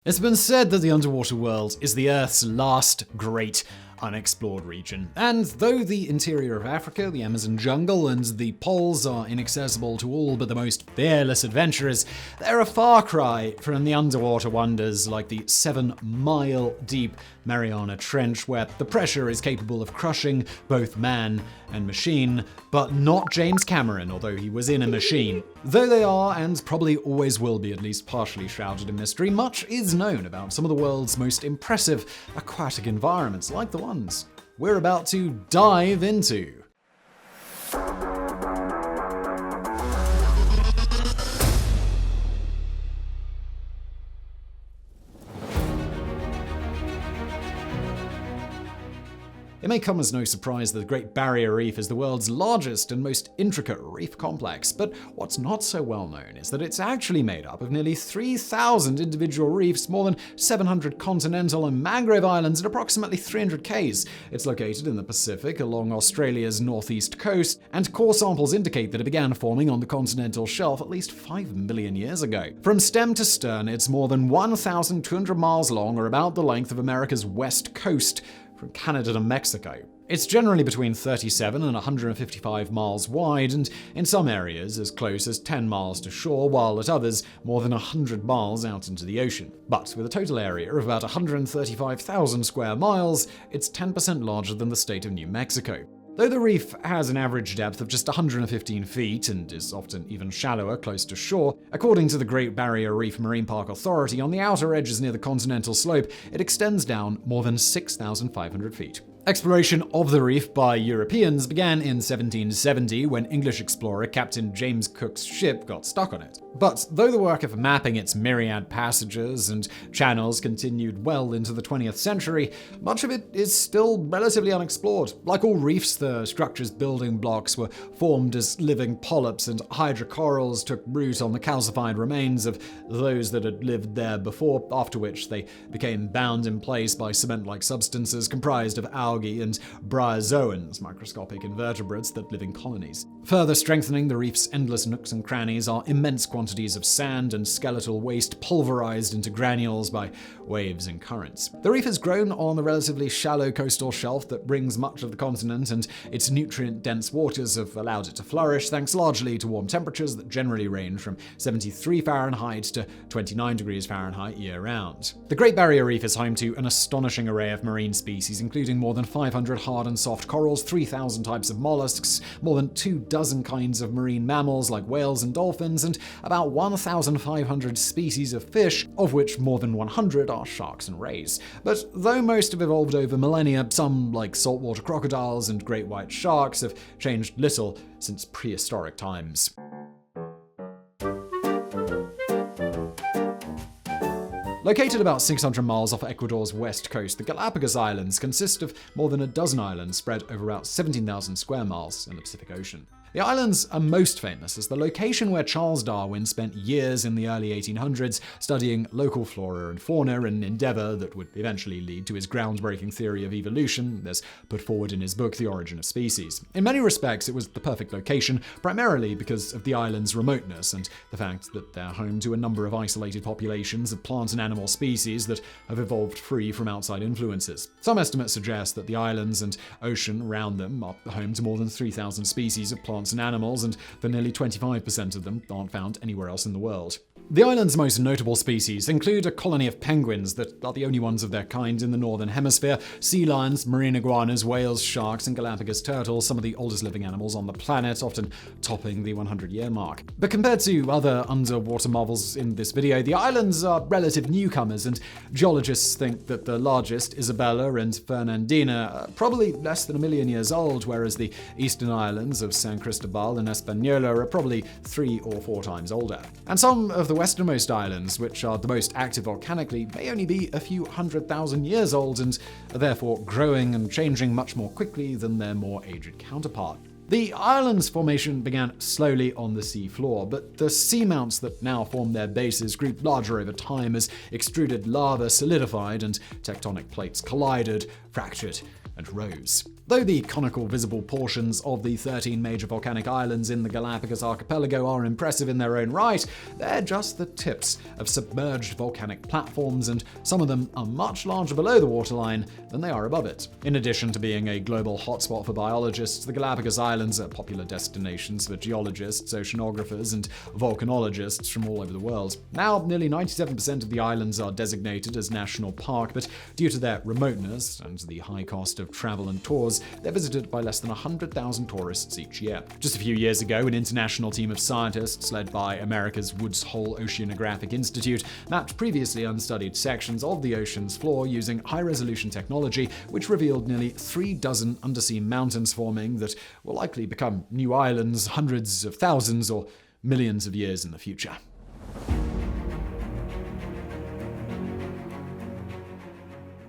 It's been said that the underwater world is the Earth's last great unexplored region. And though the interior of Africa, the Amazon jungle, and the poles are inaccessible to all but the most fearless adventurers, they're a far cry from the underwater wonders like the 7-mile deep Mariana Trench, where the pressure is capable of crushing both man and machine, but not James Cameron, although he was in a machine. Though they are, and probably always will be at least partially shrouded in mystery, much is known about some of the world's most impressive aquatic environments, like the ones we're about to dive into. It may come as no surprise that the Great Barrier Reef is the world's largest and most intricate reef complex, but what's not so well known is that it's actually made up of nearly 3,000 individual reefs, more than 700 continental and mangrove islands, and approximately 300 cays. It's located in the Pacific along Australia's northeast coast, and core samples indicate that it began forming on the continental shelf at least 5 million years ago. From stem to stern, it's more than 1,200 miles long, or about the length of America's west coast, from Canada to Mexico. It's generally between 37 and 155 miles wide, and in some areas as close as 10 miles to shore, while at others more than 100 miles out into the ocean. But with a total area of about 135,000 square miles, it's 10% larger than the state of New Mexico. Though the reef has an average depth of just 115 feet and is often even shallower close to shore, according to the Great Barrier Reef Marine Park Authority, on the outer edges near the continental slope, it extends down more than 6,500 feet. Exploration of the reef by Europeans began in 1770 when English explorer Captain James Cook's ship got stuck on it. But though the work of mapping its myriad passages and channels continued well into the 20th century, much of it is still relatively unexplored. Like all reefs, the structure's building blocks were formed as living polyps, and hydrocorals took root on the calcified remains of those that had lived there before, after which they became bound in place by cement-like substances comprised of algae and bryozoans, microscopic invertebrates that live in colonies. Further strengthening the reef's endless nooks and crannies are immense quantities of sand and skeletal waste pulverized into granules by waves and currents. The reef has grown on the relatively shallow coastal shelf that rings much of the continent, and its nutrient-dense waters have allowed it to flourish, thanks largely to warm temperatures that generally range from 73 Fahrenheit to 29 degrees Fahrenheit year-round. The Great Barrier Reef is home to an astonishing array of marine species, including more than 500 hard and soft corals, 3,000 types of mollusks, more than 24 kinds of marine mammals like whales and dolphins, and about 1,500 species of fish, of which more than 100 are sharks and rays. But though most have evolved over millennia, some, like saltwater crocodiles and great white sharks, have changed little since prehistoric times. Located about 600 miles off Ecuador's west coast, the Galapagos Islands consist of more than a dozen islands spread over about 17,000 square miles in the Pacific Ocean. The islands are most famous as the location where Charles Darwin spent years in the early 1800s studying local flora and fauna, an endeavor that would eventually lead to his groundbreaking theory of evolution, as put forward in his book The Origin of Species. In many respects, it was the perfect location, primarily because of the island's remoteness and the fact that they're home to a number of isolated populations of plant and animal species that have evolved free from outside influences. Some estimates suggest that the islands and ocean around them are home to more than 3,000 species of plants and animals, and that nearly 25% of them aren't found anywhere else in the world. The island's most notable species include a colony of penguins that are the only ones of their kind in the northern hemisphere, sea lions, marine iguanas, whales, sharks, and Galapagos turtles, some of the oldest living animals on the planet, often topping the 100-year mark. But compared to other underwater marvels in this video, the islands are relative newcomers, and geologists think that the largest, Isabella and Fernandina, are probably less than 1 million years old, whereas the eastern islands of San Cristobal and Española are probably 3 or 4 times older. And some of the westernmost islands, which are the most active volcanically, may only be a few 100,000 years old and are therefore growing and changing much more quickly than their more aged counterpart. The island's formation began slowly on the sea floor, but the seamounts that now form their bases grew larger over time as extruded lava solidified and tectonic plates collided, fractured, and rose. Though the conical visible portions of the 13 major volcanic islands in the Galapagos archipelago are impressive in their own right, they're just the tips of submerged volcanic platforms, and some of them are much larger below the waterline than they are above it. In addition to being a global hotspot for biologists, the Galapagos Islands are popular destinations for geologists, oceanographers, and volcanologists from all over the world. Now, nearly 97% of the islands are designated as national park, but due to their remoteness and the high cost of travel and tours, they're visited by less than 100,000 tourists each year. Just a few years ago, an international team of scientists led by America's Woods Hole Oceanographic Institute mapped previously unstudied sections of the ocean's floor using high-resolution technology, which revealed nearly 36 undersea mountains forming that will likely become new islands hundreds of thousands or millions of years in the future.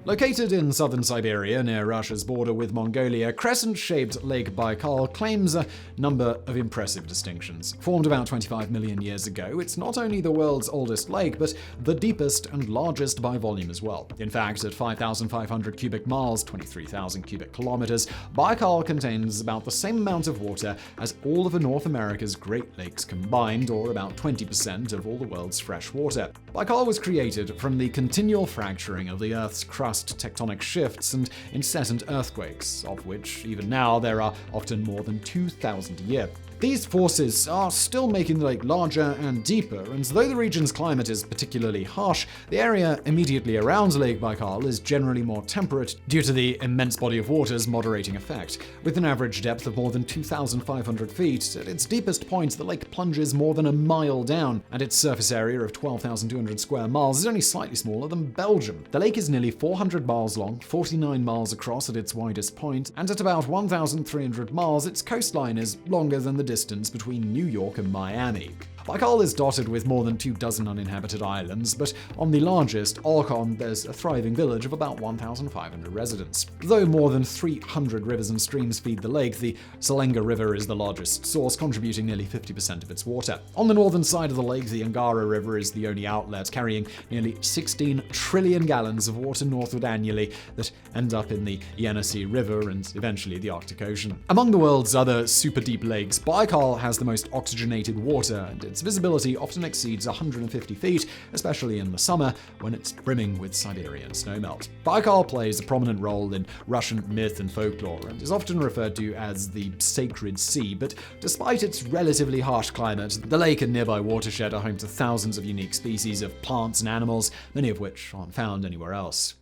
Located in southern Siberia near Russia's border with Mongolia, crescent-shaped Lake Baikal claims a number of impressive distinctions. Formed about 25 million years ago, it's not only the world's oldest lake, but the deepest and largest by volume as well. In fact, at 5,500 cubic miles, 23,000 cubic kilometers, Baikal contains about the same amount of water as all of North America's Great Lakes combined, or about 20% of all the world's fresh water. Baikal was created from the continual fracturing of the Earth's crust, tectonic shifts, and incessant earthquakes, of which even now there are often more than 2,000 a year. These forces are still making the lake larger and deeper, and though the region's climate is particularly harsh, the area immediately around Lake Baikal is generally more temperate due to the immense body of water's moderating effect. With an average depth of more than 2,500 feet, at its deepest point the lake plunges more than a mile down, and its surface area of 12,200 square miles is only slightly smaller than Belgium. The lake is nearly 400 miles long, 49 miles across at its widest point, and at about 1,300 miles its coastline is longer than the distance between New York and Miami. Baikal is dotted with more than 24 uninhabited islands, but on the largest, Olkhon, there's a thriving village of about 1,500 residents. Though more than 300 rivers and streams feed the lake, the Selenga River is the largest source, contributing nearly 50% of its water. On the northern side of the lake, the Angara River is the only outlet, carrying nearly 16 trillion gallons of water northward annually that end up in the Yenisei River and eventually the Arctic Ocean. Among the world's other super deep lakes, Baikal has the most oxygenated water, and its visibility often exceeds 150 feet, especially in the summer when it's brimming with Siberian snowmelt. Baikal plays a prominent role in Russian myth and folklore and is often referred to as the Sacred Sea, but despite its relatively harsh climate, the lake and nearby watershed are home to thousands of unique species of plants and animals, many of which aren't found anywhere else.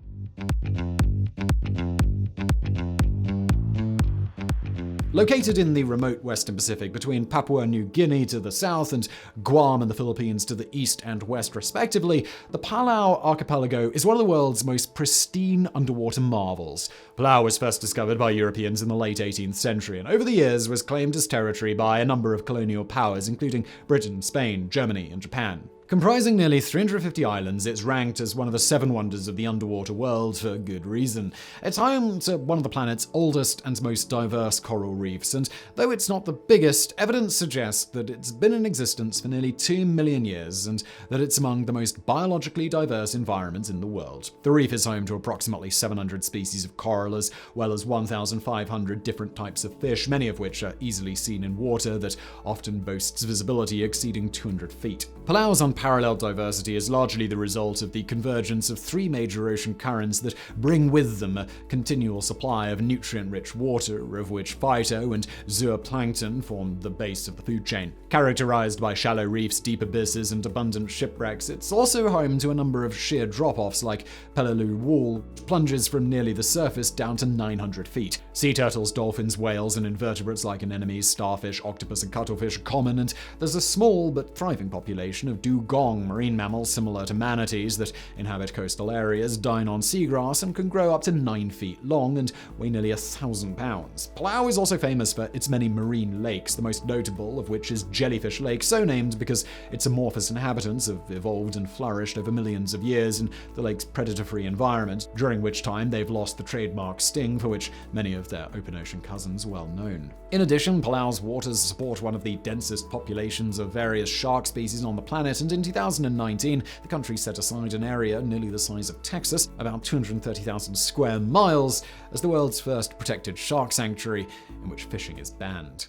Located in the remote Western Pacific between Papua New Guinea to the south and Guam and the Philippines to the east and west respectively, the Palau archipelago is one of the world's most pristine underwater marvels. Palau was first discovered by Europeans in the late 18th century and over the years was claimed as territory by a number of colonial powers, including Britain, Spain, Germany, and Japan. Comprising nearly 350 islands, it's ranked as one of the 7 wonders of the underwater world for good reason. It's home to one of the planet's oldest and most diverse coral reefs, and though it's not the biggest, evidence suggests that it's been in existence for nearly 2 million years and that it's among the most biologically diverse environments in the world. The reef is home to approximately 700 species of coral, as well as 1,500 different types of fish, many of which are easily seen in water that often boasts visibility exceeding 200 feet. Palau's unparalleled diversity is largely the result of the convergence of 3 major ocean currents that bring with them a continual supply of nutrient-rich water, of which phyto and zooplankton form the base of the food chain. Characterized by shallow reefs, deep abysses, and abundant shipwrecks, it's also home to a number of sheer drop-offs like Peleliu Wall, which plunges from nearly the surface down to 900 feet. Sea turtles, dolphins, whales, and invertebrates like anemones, starfish, octopus, and cuttlefish are common, and there's a small but thriving population of dugong, marine mammals similar to manatees that inhabit coastal areas, dine on seagrass, and can grow up to 9 feet long and weigh nearly 1,000 pounds. Palau is also famous for its many marine lakes, the most notable of which is Jellyfish Lake, so named because its amorphous inhabitants have evolved and flourished over millions of years in the lake's predator-free environment, during which time they've lost the trademark sting for which many of their open ocean cousins are well known. In addition, Palau's waters support one of the densest populations of various shark species on the planet, and in 2019, the country set aside an area nearly the size of Texas, about 230,000 square miles, as the world's first protected shark sanctuary in which fishing is banned.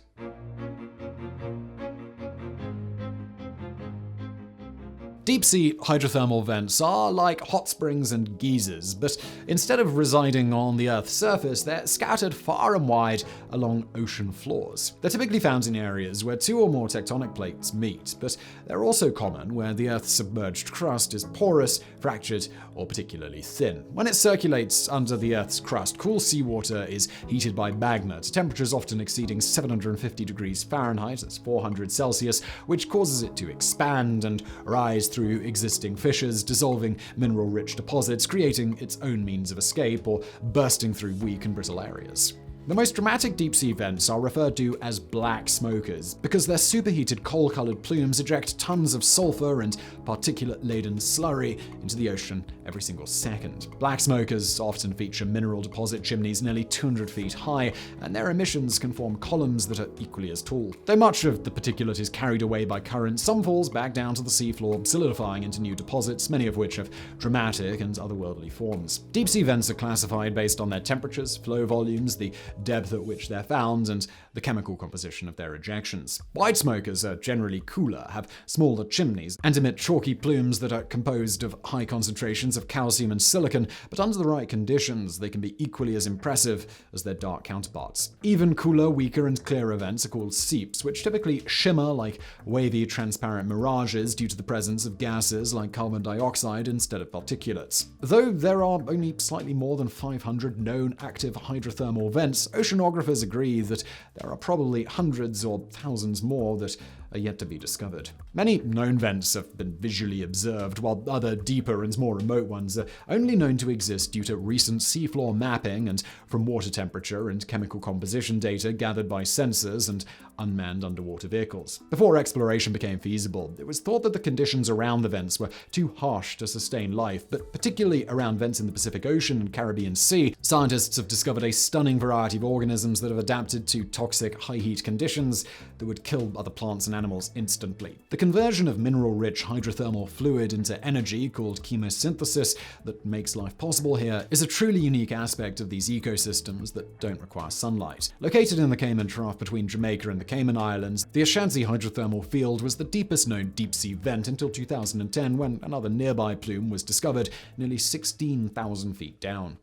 Deep-sea hydrothermal vents are like hot springs and geysers, but instead of residing on the Earth's surface, they're scattered far and wide along ocean floors. They're typically found in areas where two or more tectonic plates meet, but they're also common where the Earth's submerged crust is porous, fractured, or particularly thin. When it circulates under the Earth's crust, cool seawater is heated by magma to temperatures often exceeding 750 degrees Fahrenheit, that's 400 Celsius, which causes it to expand and rise through existing fissures, dissolving mineral-rich deposits, creating its own means of escape, or bursting through weak and brittle areas. The most dramatic deep-sea vents are referred to as black smokers because their superheated coal-colored plumes eject tons of sulfur and particulate-laden slurry into the ocean every single second. Black smokers often feature mineral deposit chimneys nearly 200 feet high, and their emissions can form columns that are equally as tall. Though much of the particulate is carried away by current, some falls back down to the seafloor, solidifying into new deposits, many of which have dramatic and otherworldly forms. Deep-sea vents are classified based on their temperatures, flow volumes, the depth at which they're found, and the chemical composition of their ejections. White smokers are generally cooler, have smaller chimneys, and emit chalky plumes that are composed of high concentrations of calcium and silicon, but under the right conditions, they can be equally as impressive as their dark counterparts. Even cooler, weaker, and clearer vents are called seeps, which typically shimmer like wavy, transparent mirages due to the presence of gases like carbon dioxide instead of particulates. Though there are only slightly more than 500 known active hydrothermal vents, oceanographers agree that there are probably hundreds or thousands more that are yet to be discovered. Many known vents have been visually observed, while other deeper and more remote ones are only known to exist due to recent seafloor mapping and from water temperature and chemical composition data gathered by sensors and unmanned underwater vehicles. Before exploration became feasible, it was thought that the conditions around the vents were too harsh to sustain life, but particularly around vents in the Pacific Ocean and Caribbean Sea, scientists have discovered a stunning variety of organisms that have adapted to toxic high-heat conditions that would kill other plants and animals instantly. The conversion of mineral-rich hydrothermal fluid into energy, called chemosynthesis, that makes life possible here, is a truly unique aspect of these ecosystems that don't require sunlight. Located in the Cayman Trough between Jamaica and the Cayman Islands, the Ashanti hydrothermal field was the deepest known deep-sea vent until 2010, when another nearby plume was discovered nearly 16,000 feet down.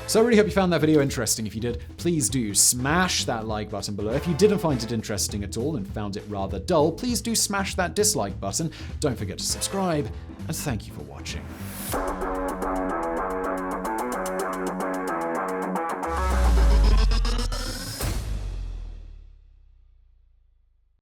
So I really hope you found that video interesting. If you did, please do smash that like button below. If you didn't find it interesting at all and found it rather dull, please do smash that dislike button. Don't forget to subscribe, and thank you for watching.